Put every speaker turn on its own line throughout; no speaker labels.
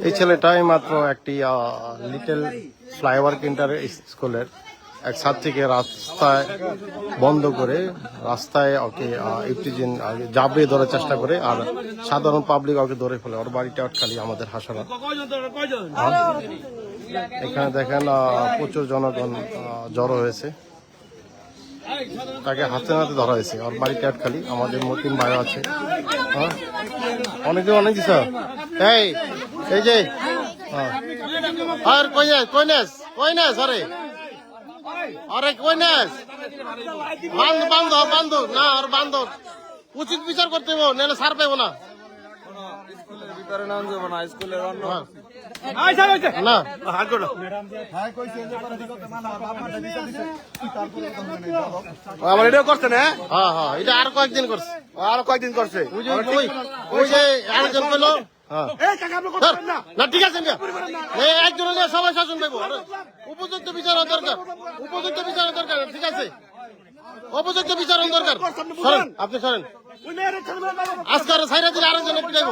এই ছেলেটাই মাত্র একটি লিটল ফ্লাইওভার কিন্টার স্কুলের এক ছাত্রীকে রাস্তায় বন্ধ করে রাস্তায় ওকে ইফতিজিন জাবড়ে ধরার চেষ্টা করে, আর সাধারণ পাবলিক ওকে ধরে ফেলে। ওর বাড়িটা খালি আমাদের হাসারা। এখানে দেখেন প্রচুর জনগণ জড়ো হয়েছে, তাকে হাতে নাতে ধরা হয়েছে। ওর বাড়িটা খালি আমাদের মতিন ভাই আছে। হ্যাঁ অনেকে অনেক দিস এই যে আর কইনেস আরে আরে কইনেস বান্ধব না আর বান্ধব উচিত বিচার করতে হবো, নাহলে সার পাইব না।
আমার এটাও করছে না?
হ্যাঁ এটা আর কয়েকদিন করছে,
আরো কয়েকদিন করছে।
ওই যে আরেকজন পেলো না, ঠিক আছে একজন হলে সবাই শাসন পাইব। উপযুক্ত বিচার দরকার, উপযুক্ত বিচার দরকার, ঠিক আছে উপযুক্ত বিচার দরকার। সরেন আপনি সরেন, আজকে আরো ছাইরা দিলে আরেকজন পিটাইব।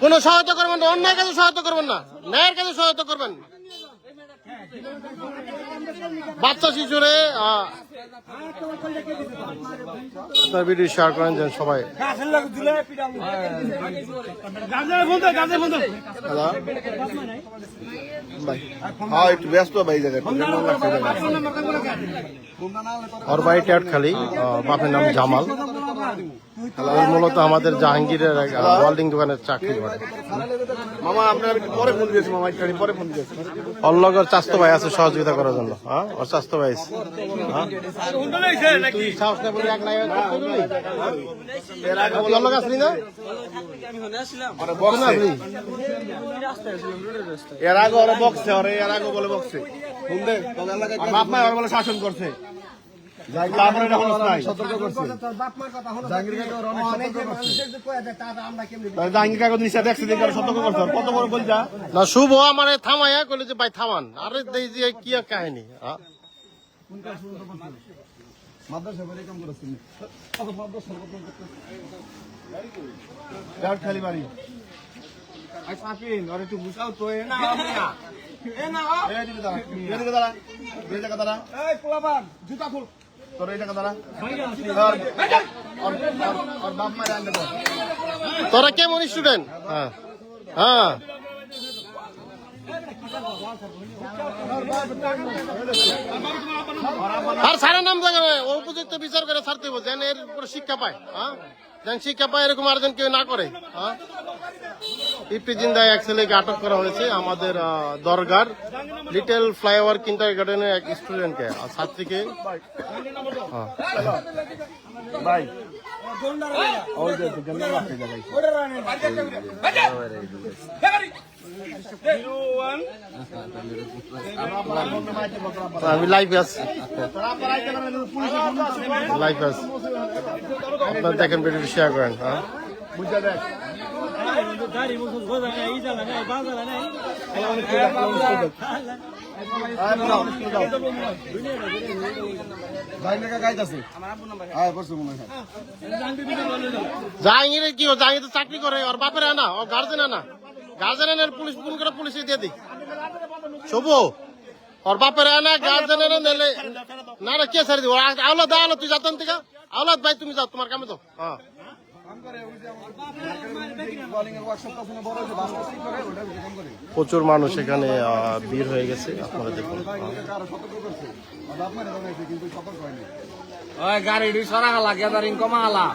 কোন সহায়তা করবেন না, অন্যায় কাজে সহায়তা করবেন না, ন্যায়ের কাজে সহায়তা করবেন। বাচ্চা শিশুরে আপনার ভিডিও শেয়ার করেন যেন সবাই।
একটু ব্যস্ত ভাই জায়গায়।
ওর বাড়ি টেটখালি, বাপের নাম জামাল। মূলত আমাদের জাহাঙ্গীরের ওয়েল্ডিং দোকানের চাকরি করে।
মামা আপনার পরে ফোন দিয়েছি, মামা পরে ফোন দিয়েছি।
অল্লগর স্বাস্থ্য ভাই আছে সহযোগিতা করার জন্য। হ্যাঁ ওর স্বাস্থ্য ভাই
এর আগে ওরা বকছে, এর আগে বলে বকছে বাপ মা বলে শাসন করছে, তারপরে সতর্ক করছে। জাহাঙ্গীর কাগজ নিচে দেখছে, সতর্ক করছে। কত বড় বল যা
না শুভ আমার থামাইয়া কইলে যে ভাই থামান, আরে দেই যে কি কাহিনী।
খালি বাড়ি একটু বুঝাও তো জুতা খুল তোর এই টাকা দাঁড়া।
তোরা কেমন স্টুডেন্ট? হ্যাঁ হ্যাঁ আর সারা নাম জায়গা উপযুক্ত বিচার করে ছাড়তে হবে, যেন এর উপরে শিক্ষা পায়। হ্যাঁ যেন শিক্ষা পায়, এরকম আরেকজন কেউ না করে। হ্যাঁ ইফতিজিন্দায় এক ছেলেকে আটক করা হয়েছে আমাদের দরগার লিটল ফ্লাইওভার কিন্টার গার্ডেনের এক স্টুডেন্টকে, আর ছাত্রীকে।
ভাই
আমি লাইভে আছি, লাইভে আছি, আপনার দেখেন ভিডিওটি শেয়ার করেন। হ্যাঁ
বুঝা দেখ
জাহাঙ্গীরের কি জাহাঙ্গীর তো চাকরি করে, ওর বাপের আনা, ওর গার্জেন আনা, গার্জেন আনার পুলিশ ফোন করে পুলিশে দিয়ে দিই। শুভ ওর বাপের আনা, গার্জেন আনা নিলে না না কে ছেড়ে দিব। আওলাদ আওলাদ তুই যাতেন থেকে আওলাদ ভাই তুমি যাও, তোমার কামে তো। হ্যাঁ প্রচুর মানুষ এখানে ভিড় হয়ে গেছে, আপনারা দেখুন।
গাড়ি সরা হালা গ্যাদারিং কমা হালা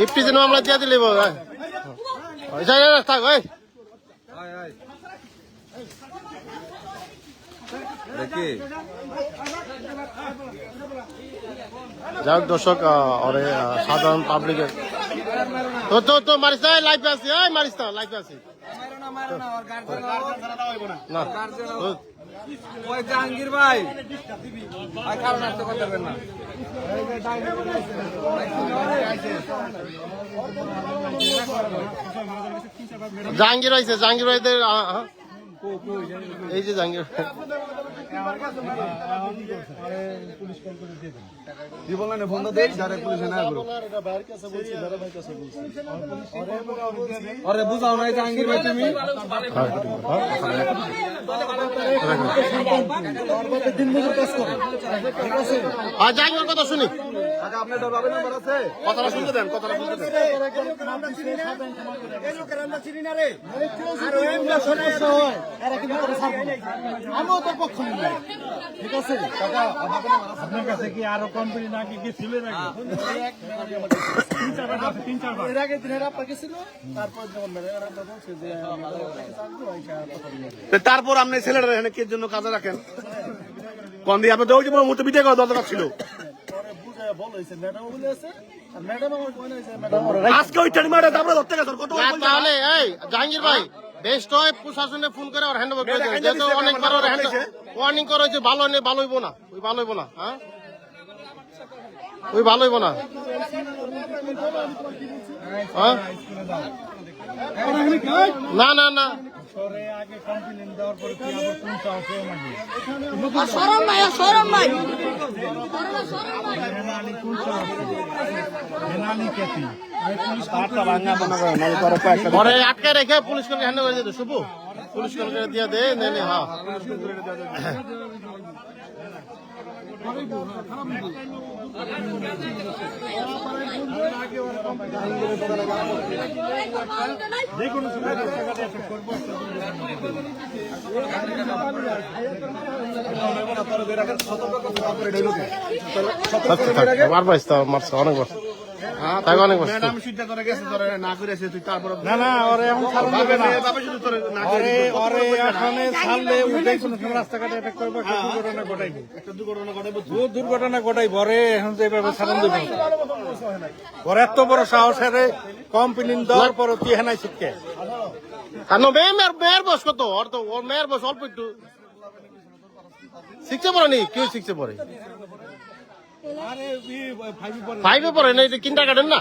ইফতিজিন মামলা দিয়ে দিলে থাক ভাই। যাই হোক দর্শক, ওরে সাধারণ পাবলিকের তো মারিস না, লাইফে আছি, মারিস না, লাইফে আছি না।
ওই জাহাঙ্গীর ভাই আর কারণ আসতে করতে পারবেন না
জাহাঙ্গীর হয়েছে, জাহাঙ্গীর ভাইদের এই যে জাহাঙ্গীর
কি বললেন ফোন দেই যারা পুলিশে না করো
আরে বুঝাও নাই জাহাঙ্গীর ভাই তুমি
জাহাঙ্গীর কথা শুনি।
আপনার বাবার নাম্বার আছে? কথাটা শুনতে দেন, কথাটা শুনতে দেন।
আমিও তোর পক্ষ নিই, ঠিক আছে? আপনার কাছে কি আরো কোম্পানি নাকি কি ছিল নাকি? তিন চারবার এর আগে দিনের আপনার ছিল, তারপর যখন বলছে যে
তারপর আপনি ছেলেটা এখানে কি জন্য কাজে রাখেন? কোন দিয়ে আপনি তো ওই যে মুহূর্তে বিদায় করা দরকার ছিল। আজকে ওই ট্রেন মারে তারপরে ধরতে গেছেন কত?
তাহলে এই জাহাঙ্গীর ভাই বেস্ট হয় প্রশাসনে ফোন করে আর হ্যান্ড ওভার করে দেন। যেহেতু অনেকবার ওয়ার্নিং করা হয়েছে, ভালো নেই, ভালো হইব না, ওই ভালো হইব না, হ্যাঁ ওই ভালো হইব না, হ্যাঁ না না না
আগে কমপ্লেন দেওয়ার পরে কি আবার কোন চাওছে নাকি?
শরম নাই, শরম নাই।
হেনালি কোন চাওছে? হেনালি কেতি
পরে আটকে রেখে পুলিশ করে হ্যান্ড ওভার দিয়ে দে, শুভু পুলিশ করে দিয়ে দে, নেলে হ্যাঁ
যে কোনো সময় রাস্তাঘাটে একটা করবো
মারবাইস তো মারছে অনেক বার, তাই অনেক বার
ম্যাডাম সুইটা ধরে গেছে, ধরে না করেছে তুই তারপর
না না ওরে এখন ছাড়ুন দেবে না,
বাবা শুধু তোরে না
ওরে ওরে এখন ছাড়লে উঠে কোনো সময় রাস্তাঘাটে অ্যাটাক করবো, একটা দুর্ঘটনা ঘটাইবো,
একটা দুর্ঘটনা ঘটাইবো।
দুর্ঘটনা ঘটাইবো। ওরে এখন তো এভাবে ছাড়ুন দেবে না, ওর এত বড় সাহস, আরে কমপ্লেন দেওয়ার পর তুই হেনাই শিখকে
কারণ মেয়ের বয়স কত, ওর তো ওর মেয়ের বয়স অল্প একটু শিখছে পড়ে নি, কেউ শিখছে পড়ে
আরে
ফাইভে পড়ে না, এটা কিন্ডার গার্ডেন না,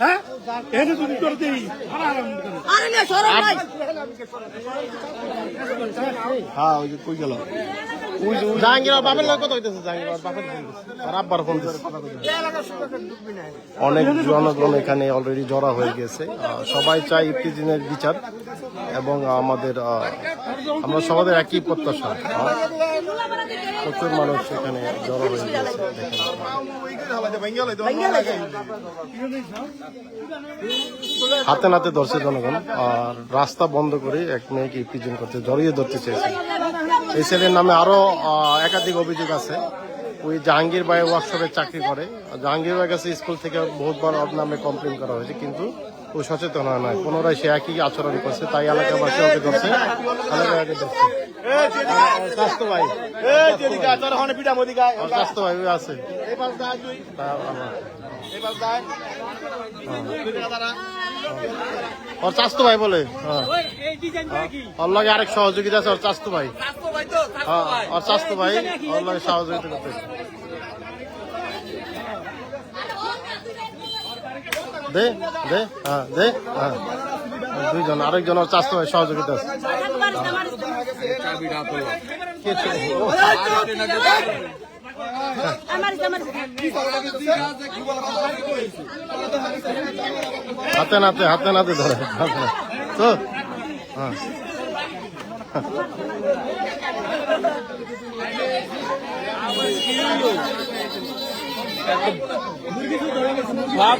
হ্যাঁ এনে তুমি করে দেই
আরে না, শরম নাই।
হ্যাঁ ওই যে কই গেল
জাহাঙ্গীর আর বাপের লোক কত হইতেছে, জাহাঙ্গীর আর বাপের ফোন দিচ্ছে, আর আব্বার ফোন দিচ্ছে। অনেক জনগণ এখানে অলরেডি জড়া হয়ে গেছে, সবাই চাই ইফতিজিনের বিচার এবং আমাদের আমরা সবাই একই প্রত্যাশা। প্রচুর মানুষ এখানে জড়ো হয়ে গেছে, হাতে নাতে ধরছে জনগণ, আর রাস্তা বন্ধ করে এক মেয়েকে ইফতিজিন করতে জড়িয়ে ধরতে চেয়েছে। এই ছেলের নামে আরো একাধিক অভিযোগ আছে। ওই জাহাঙ্গীর ভাই ওয়ার্কশপে চাকরি করে, জাহাঙ্গীর ভাই কাছে স্কুল থেকে বহুতবার ওর নামে কমপ্লেন করা হয়েছে, কিন্তু ও সচেতন হয় নয়, পুনরায় সে একই আচরণ করছে, তাই এলাকাবাসী ওকে ধরছে, এলাকাকে ধরছে। স্বাস্থ্য ভাই, স্বাস্থ্য ভাই ওই আছে, ওর স্বাস্থ্য ভাই বলে, হ্যাঁ ওর লাগে আরেক সহযোগিতা আছে, ওর স্বাস্থ্য ভাই, হ্যাঁ ওর স্বাস্থ্য ভাই ওর লাগে সহযোগিতা করতে। দে দে হ্যাঁ দে হ্যাঁ, দুইজন আরেকজন ওর স্বাস্থ্য ভাই সহযোগিতা আছে। হাতে নাতে ধরে তো হ্যাঁ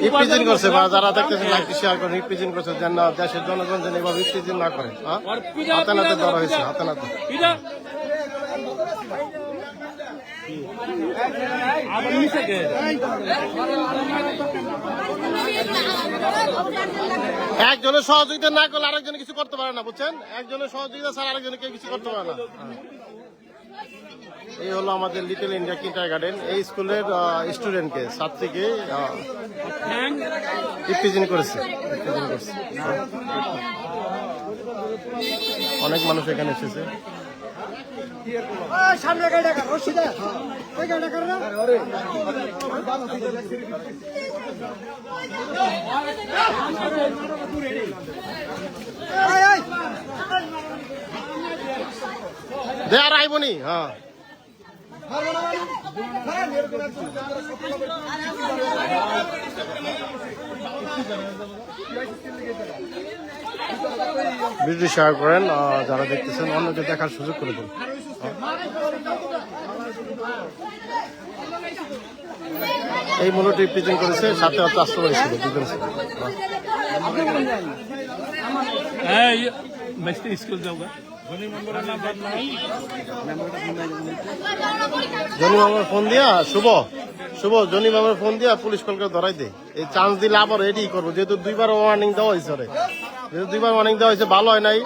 রিপ্রেজেন্ট করছে, বা যারা দেখতেছেন লাইক শেয়ার করে রিপ্রেজেন্ট করছে, যেন দেশের জনগণ যেন এবার রিপ্রেজেন্ট না করে। হাতে নাতে ধরা হয়েছে, হাতে নাতে। একজনের সহযোগিতা না করলে আরেকজন কিছু করতে পারে না, বুঝছেন? একজনের সহযোগিতা ছাড়া আরেকজনে কেউ কিছু করতে পারে না। এই হলো আমাদের লিটল ইন্ডিয়া কিন্ডার গার্ডেন। এই স্কুলের স্টুডেন্টকে, ছাত্রীকে ইফতিজিং করেছে। অনেক মানুষ এখানে এসেছে। দে আর আইবনি। হ্যাঁ, ভিডিও শেয়ার করেন, যারা দেখতেছেন অন্যকে দেখার সুযোগ করে দেন। এই মূলত ইফতিজিং করেছে, সাথে অত আশ্রয় ছিল দুজন ছিল।
স্কুল যাওগা
জনি মামার ফোন দিয়া শুভ জনি মামার ফোন দিয়া পুলিশ কলকে ধরাই দে। এই চান্স দিলে আবার এডি করবো, যেহেতু দুইবার ওয়ার্নিং দেওয়া হয়েছে। যেহেতু দুইবার ওয়ার্নিং দেওয়া হয়েছে, ভালো হয় নাই।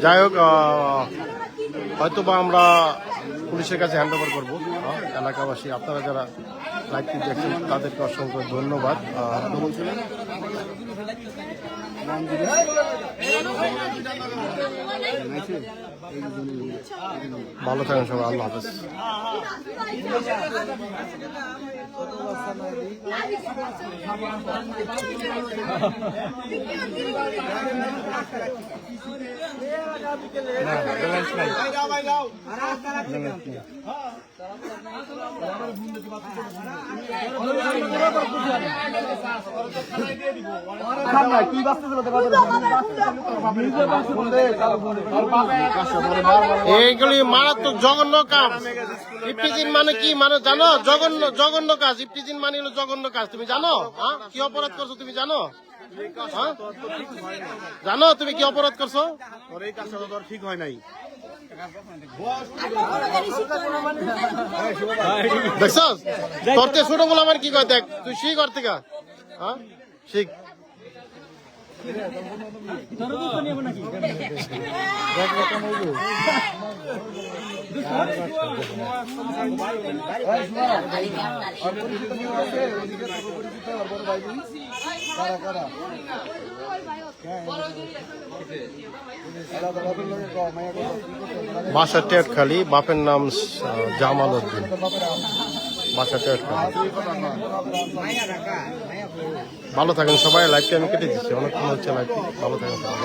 যাই হোক, হয়তোবা আমরা পুলিশের কাছে হ্যান্ড ওভার করবো। এলাকাবাসী, আপনারা যারা লাইভটি দেখছেন তাদেরকে অসংখ্য ধন্যবাদ। ভালো থাকেন সবাই, আল্লাহ হাফেজ। এইগুলি মারাত্মক জঘন্য কাজ। ইফতিজিং মানে কি মানে জানো? জঘন্য কাজ। ইফতিজিং মানে হলো জঘন্য কাজ। তুমি জানো কি অপরাধ করছো? তুমি জানো? জানো তুমি কি অপরাধ করছো?
এই কাজটা তো ঠিক হয় নাই।
দেখছস তোর তে ছোট বলে আমার কি কয়? দেখ তুই শিখ ঘর থেকে, হ্যাঁ শিখ। বাসা টেটখালি, বাপের নাম জামাল উদ্দিন, বাসা টেটখালি। ভালো থাকেন সবাই। লাইভটি আমি কেটে দিচ্ছি, অনেকক্ষণ হচ্ছে লাইভটি। ভালো থাকেন সবাই।